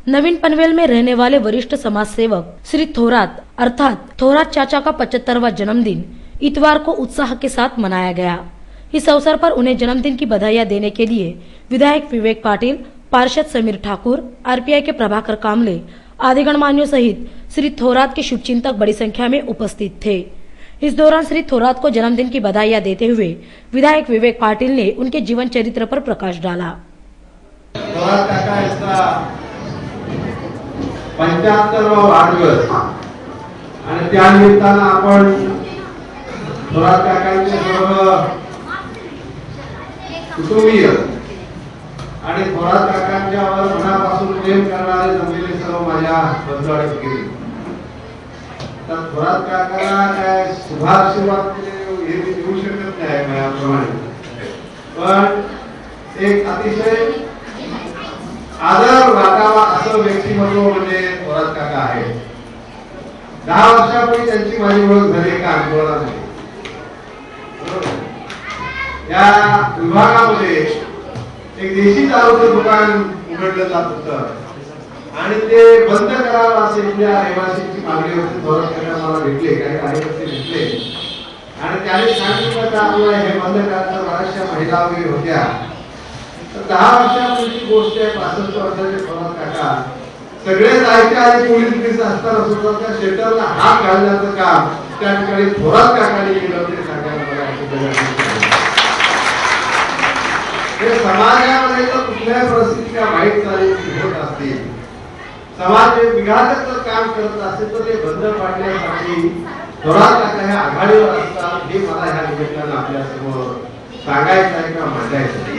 नवीन पनवेल में रहने वाले वरिष्ठ समाज सेवक श्री थोरात अर्थात थोरात चाचा का 75वां जन्मदिन इतवार को उत्साह के साथ मनाया गया। इस अवसर पर उन्हें जन्मदिन की बधाइयां देने के लिए विधायक विवेक पाटिल, पार्षद समीर ठाकुर, आरपीआई के प्रभाकर कामले आदि गणमान्यों सहित श्री थोरात के शुभचिंतक बड़ी संख्या में उपस्थित थे। इस दौरान श्री थोरात को जन्मदिन की बधाइयां देते हुए विधायक विवेक पाटिल ने उनके जीवन चरित्र पर प्रकाश डाला। थोरात काका यांचा 75वा वाढदिवस आणि त्या निमित्तानं आपण थोरात काकांचे सर्व कुटुंबीय आणि थोरात काकांच्यावर मनापासून प्रेम करणारे जमलेले सर्व माझ्या बंधू आणि भगिनी, तर थोरात काकाला काय शुभाशीर्वाद हे मी देऊ शकत नाही माझ्याप्रमाणे, पण एक अतिशय आदर वाटावा असं व्यक्तिमत्व म्हणजे थोरात काका आहे। 10 वर्षापूर्वी त्यांची माझी ओळख झाली एका आंदोलनामध्ये। या विभागामध्ये एक देशी दारूचं दुकान उघडलं जात होतं आणि ते बंद करावं असे इथल्या रहिवासींची मागणी होती। थोरात काका मला भेटले, काही कार्यकर्ते भेटले आणि त्याने सांगितलं की आपल्याला हे बंद करायचं, बऱ्याचशा महिला वगैरे होत्या। 10 वर्षापूर्वीची गोष्ट आहे। 65 वर्षाचे थोरात काका सगळे जायचे आणि पोलीस केस असताना सुद्धा त्या शेल्टरला हात घालण्याचं काम त्या ठिकाणी थोरात काकांनी केलं ते सांगायला मला समाजामध्ये जर कुठल्याही परिस्थितीच्या वाईट चालीची होत असतील, समाज विघातक जर काम करत असेल तर ते बंद पाडण्यासाठी थोरात काका हे आघाडीवर असतात हे मला ह्या निमित्तानं आपल्या समोर सांगायचं आहे किंवा मांडायचं आहे।